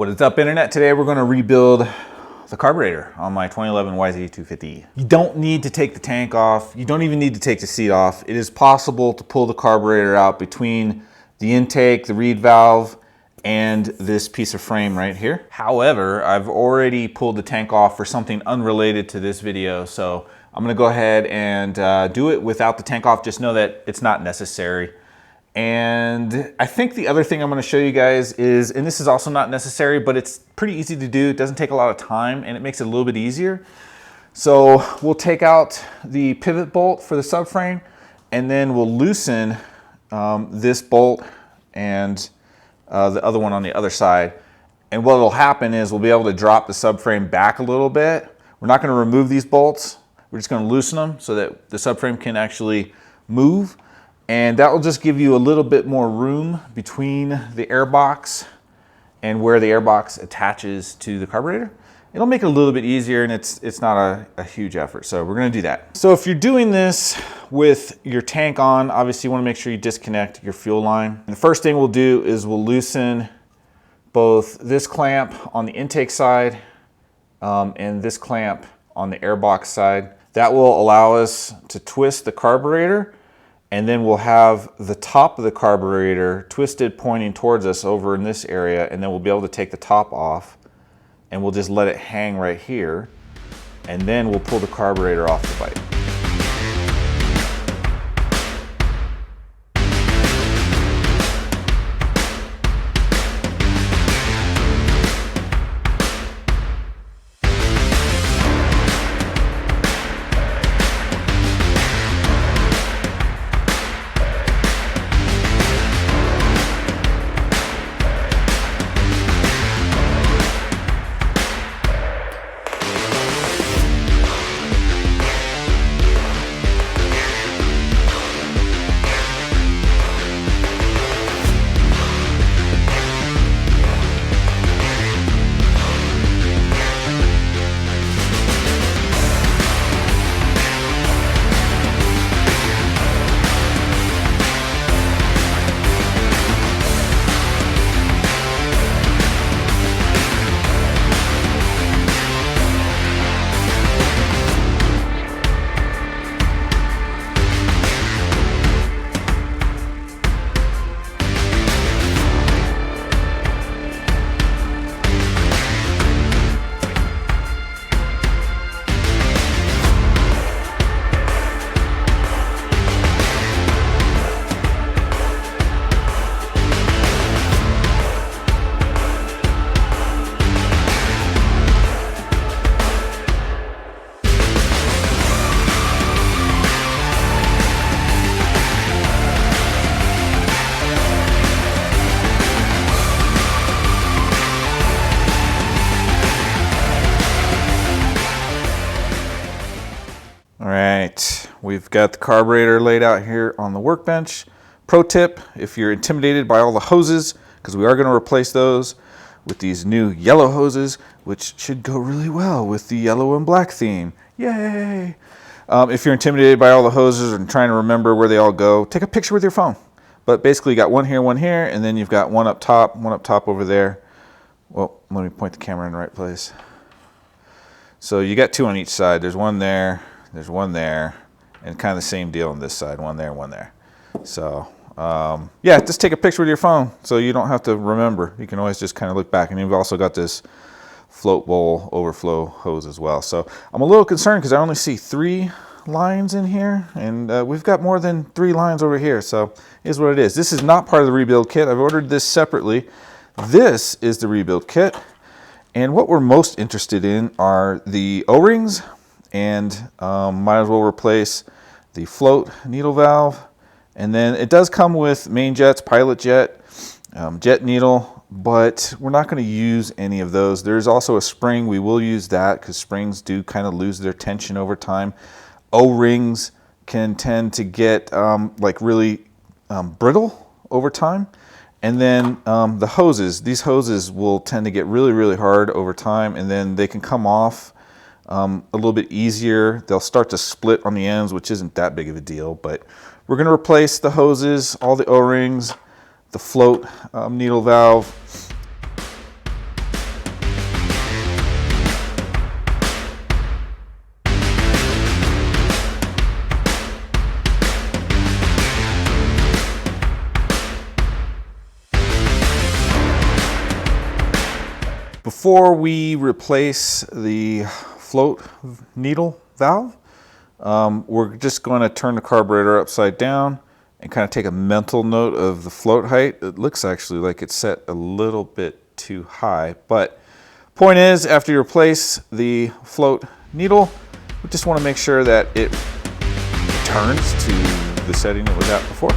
What is up, internet? Today we're going to rebuild the carburetor on my 2011 YZ 250. You don't need to take the tank off. You don't even need to take the seat off. It is possible to pull the carburetor out between the intake, the reed valve, and this piece of frame right here. However, I've already pulled the tank off for something unrelated to this video, so I'm going to go ahead and do it without the tank off. Just know that it's not necessary. And I think the other thing I'm going to show you guys is, and this is also not necessary, but it's pretty easy to do. It doesn't take a lot of time and it makes it a little bit easier. So we'll take out the pivot bolt for the subframe, and then we'll loosen this bolt and the other one on the other side. And what will happen is we'll be able to drop the subframe back a little bit. We're not going to remove these bolts. We're just going to loosen them so that the subframe can actually move. And that will just give you a little bit more room between the airbox and where the airbox attaches to the carburetor. It'll make it a little bit easier, and it's not a huge effort. So we're gonna do that. So if you're doing this with your tank on, obviously you wanna make sure you disconnect your fuel line. And the first thing we'll do is we'll loosen both this clamp on the intake side and this clamp on the airbox side. That will allow us to twist the carburetor, and then we'll have the top of the carburetor twisted pointing towards us over in this area, and then we'll be able to take the top off and we'll just let it hang right here, and then we'll pull the carburetor off the bike. We've got the carburetor laid out here on the workbench. Pro tip, if you're intimidated by all the hoses, because we are going to replace those with these new yellow hoses, which should go really well with the yellow and black theme. Yay! If you're intimidated by all the hoses and trying to remember where they all go, take a picture with your phone. But basically you got one here, and then you've got one up top over there. Well, let me point the camera in the right place. So you got two on each side. There's one there, there's one there, and kind of the same deal on this side, one there, one there. So yeah, just take a picture with your phone so you don't have to remember. You can always just kind of look back. And you've also got this float bowl overflow hose as well. So I'm a little concerned because I only see 3 lines in here, and we've got more than 3 lines over here. So here's what it is. This is not part of the rebuild kit. I've ordered this separately. This is the rebuild kit. And what we're most interested in are the O-rings, and might as well replace the float needle valve. And then it does come with main jets, pilot jet, jet needle, but we're not going to use any of those. There's also a spring. We will use that because springs do kind of lose their tension over time. O-rings can tend to get like really brittle over time. And then the hoses, these hoses will tend to get really, really hard over time, and then they can come off a little bit easier. They'll start to split on the ends, which isn't that big of a deal, but we're going to replace the hoses, all the O-rings, the float needle valve. Before we replace the float needle valve, we're just going to turn the carburetor upside down and kind of take a mental note of the float height. It looks actually like it's set a little bit too high, but point is, after you replace the float needle, we just want to make sure that it returns to the setting it was at before.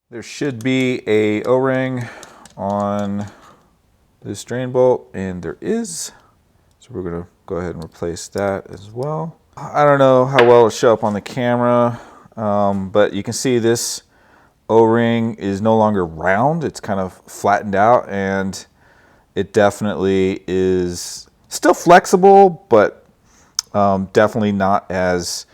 There should be a O-ring on this drain bolt, and there is. So we're gonna go ahead and replace that as well. I don't know how well it'll show up on the camera, but you can see this O-ring is no longer round. It's kind of flattened out, and it definitely is still flexible, but definitely not as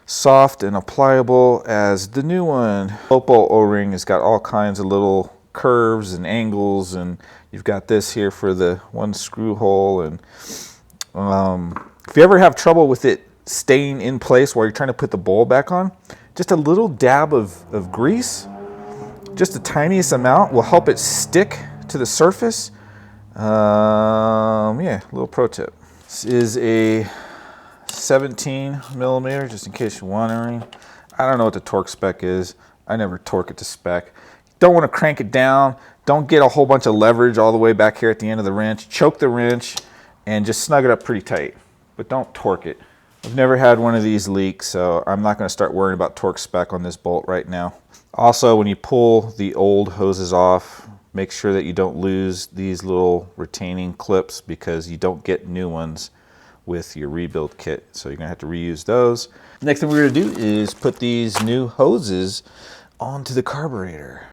soft and pliable as the new one. Float bolt O-ring has got all kinds of little curves and angles, and you've got this here for the one screw hole. And if you ever have trouble with it staying in place while you're trying to put the bowl back on, just a little dab of grease, just the tiniest amount, will help it stick to the surface. Yeah, a little pro tip. This is a 17 millimeter, just in case you're wondering. I don't know what the torque spec is. I never torque it to spec. Don't want to crank it down. Don't get a whole bunch of leverage all the way back here at the end of the wrench. Choke the wrench and just snug it up pretty tight, but don't torque it. I've never had one of these leak, so I'm not going to start worrying about torque spec on this bolt right now. Also, when you pull the old hoses off, make sure that you don't lose these little retaining clips, because you don't get new ones with your rebuild kit, so you're gonna have to reuse those. Next thing we're gonna do is put these new hoses onto the carburetor.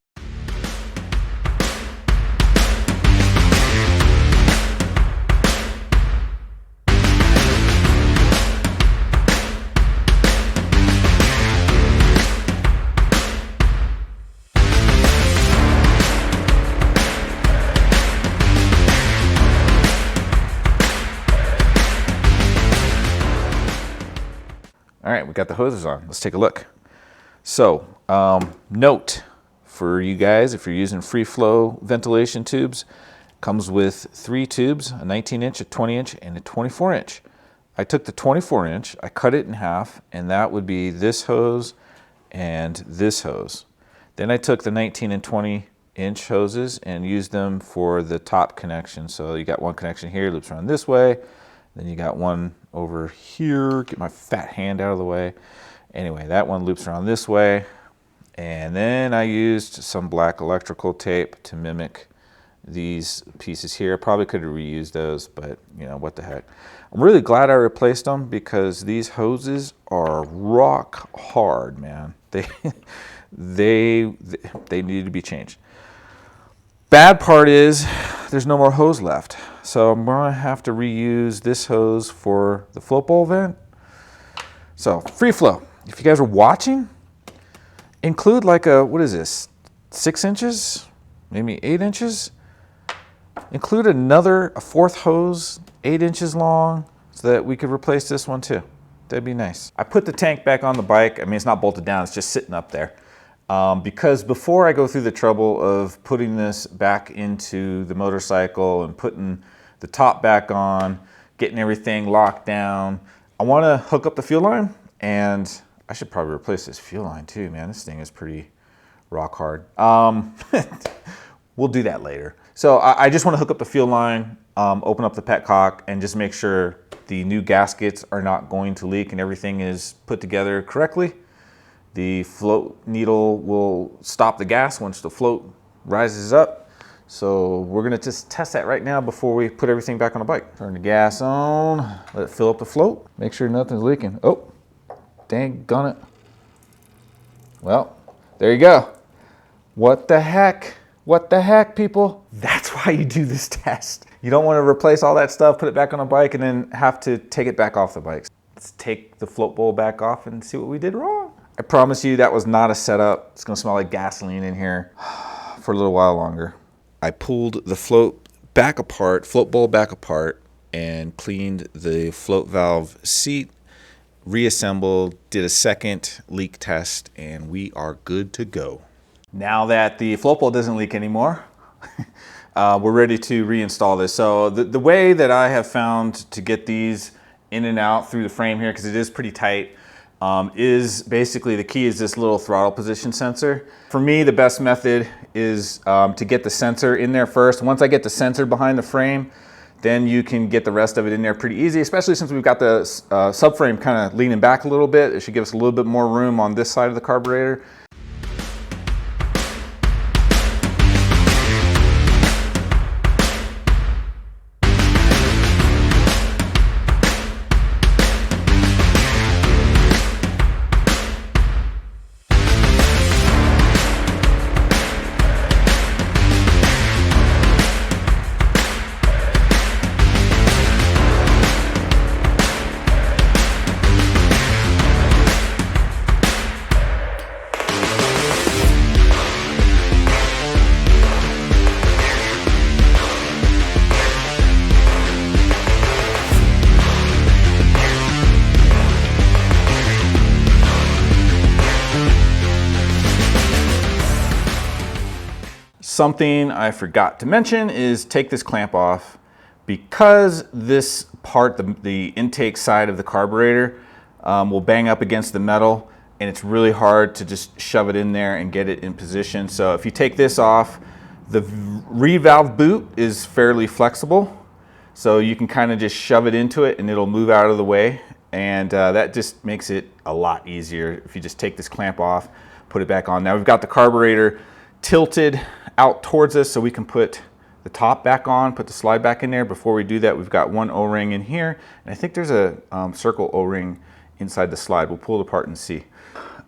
All right, we got the hoses on. Let's take a look. So, note for you guys, if you're using free flow ventilation tubes, comes with 3 tubes, a 19-inch, a 20-inch, and a 24-inch. I took the 24-inch, I cut it in half, and that would be this hose and this hose. Then I took the 19 and 20-inch hoses and used them for the top connection. So you got one connection here, loops around this way. Then you got one over here. Get my fat hand out of the way. Anyway, that one loops around this way. And then I used some black electrical tape to mimic these pieces here. I probably could have reused those, but you know, what the heck. I'm really glad I replaced them, because these hoses are rock hard, man. They need to be changed. Bad part is there's no more hose left. So I'm gonna have to reuse this hose for the float bowl vent. So free flow, if you guys are watching, include like a, what is this, 6 inches, maybe 8 inches? Include a fourth hose, 8 inches long, so that we could replace this one too. That'd be nice. I put the tank back on the bike. I mean, it's not bolted down, it's just sitting up there. Because before I go through the trouble of putting this back into the motorcycle and putting the top back on, getting everything locked down, I want to hook up the fuel line, and I should probably replace this fuel line too, man. This thing is pretty rock hard. We'll do that later. So I just want to hook up the fuel line, open up the petcock, and just make sure the new gaskets are not going to leak and everything is put together correctly. The float needle will stop the gas once the float rises up. So we're gonna just test that right now before we put everything back on the bike. Turn the gas on, let it fill up the float. Make sure nothing's leaking. Oh, dang gun it. Well, there you go. What the heck? What the heck, people? That's why you do this test. You don't want to replace all that stuff, put it back on a bike, and then have to take it back off the bike. Let's take the float bowl back off and see what we did wrong. I promise you that was not a setup. It's gonna smell like gasoline in here for a little while longer. I pulled the float bowl back apart, and cleaned the float valve seat, reassembled, did a second leak test, and we are good to go. Now that the float bowl doesn't leak anymore, we're ready to reinstall this. So the way that I have found to get these in and out through the frame here, because it is pretty tight, is basically the key is this little throttle position sensor. For me, the best method is to get the sensor in there first. Once I get the sensor behind the frame, then you can get the rest of it in there pretty easy, especially since we've got the subframe kind of leaning back a little bit. It should give us a little bit more room on this side of the carburetor. Something I forgot to mention is take this clamp off. Because this part, the intake side of the carburetor, will bang up against the metal, and it's really hard to just shove it in there and get it in position. So if you take this off, the reed valve boot is fairly flexible, so you can kind of just shove it into it and it'll move out of the way, and that just makes it a lot easier if you just take this clamp off, put it back on. Now we've got the carburetor tilted out towards us so we can put the top back on, put the slide back in there. Before we do that, we've got one O-ring in here, and I think there's a circle O-ring inside the slide. We'll pull it apart and see.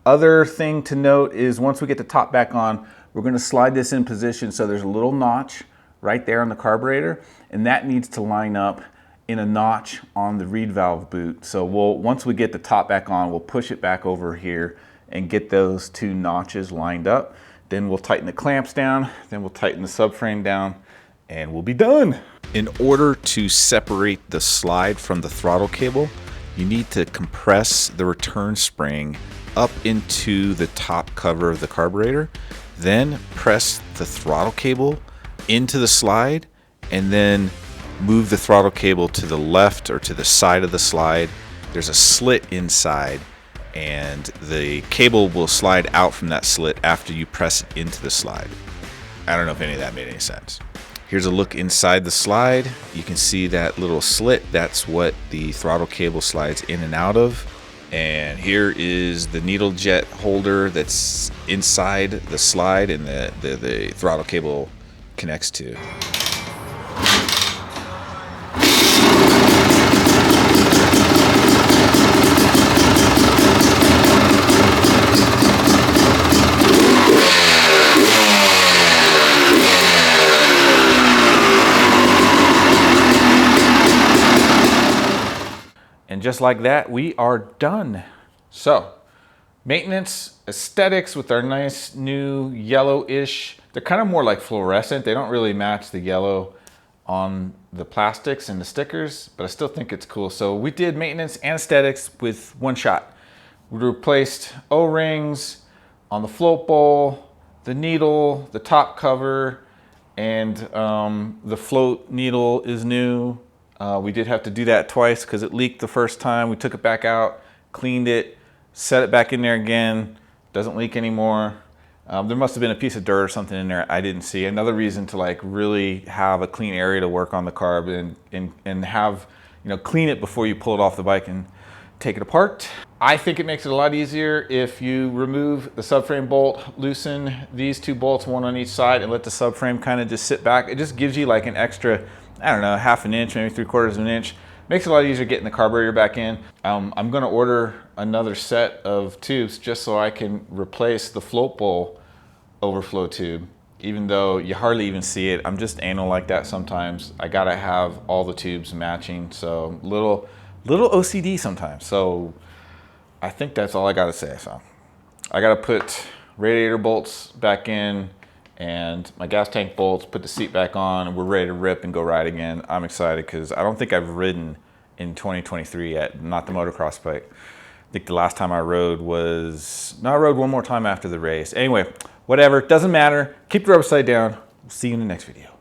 Other thing to note is once we get the top back on, we're going to slide this in position so there's a little notch right there on the carburetor, and that needs to line up in a notch on the reed valve boot. So once we get the top back on, we'll push it back over here and get those two notches lined up. Then we'll tighten the clamps down, then we'll tighten the subframe down, and we'll be done. In order to separate the slide from the throttle cable, you need to compress the return spring up into the top cover of the carburetor, then press the throttle cable into the slide, and then move the throttle cable to the left or to the side of the slide. There's a slit inside, and the cable will slide out from that slit after you press it into the slide. I don't know if any of that made any sense. Here's a look inside the slide. You can see that little slit. That's what the throttle cable slides in and out of. And here is the needle jet holder that's inside the slide and the throttle cable connects to. And just like that, we are done. So, maintenance, aesthetics with our nice new yellowish, they're kind of more like fluorescent. They don't really match the yellow on the plastics and the stickers, but I still think it's cool. So we did maintenance and aesthetics with one shot. We replaced O-rings on the float bowl, the needle, the top cover, and the float needle is new. We did have to do that twice because it leaked the first time. We took it back out, cleaned it, set it back in there again. Doesn't leak anymore. There must have been a piece of dirt or something in there I didn't see. Another reason to like really have a clean area to work on the carb and have, you know, clean it before you pull it off the bike and take it apart. I think it makes it a lot easier if you remove the subframe bolt, loosen these two bolts, one on each side, and let the subframe kind of just sit back. It just gives you like an extra, I don't know, half an inch, maybe 3/4 of an inch. Makes it a lot easier getting the carburetor back in. I'm gonna order another set of tubes just so I can replace the float bowl overflow tube. Even though you hardly even see it, I'm just anal like that sometimes. I gotta have all the tubes matching, so little OCD sometimes. So I think that's all I gotta say. So I gotta put radiator bolts back in and my gas tank bolts, put the seat back on, and we're ready to rip and go ride again. I'm excited because I don't think I've ridden in 2023 yet, not the motocross bike. I think the last time I rode was, no, I rode one more time after the race. Anyway, whatever, doesn't matter. Keep the rubber side down. We'll see you in the next video.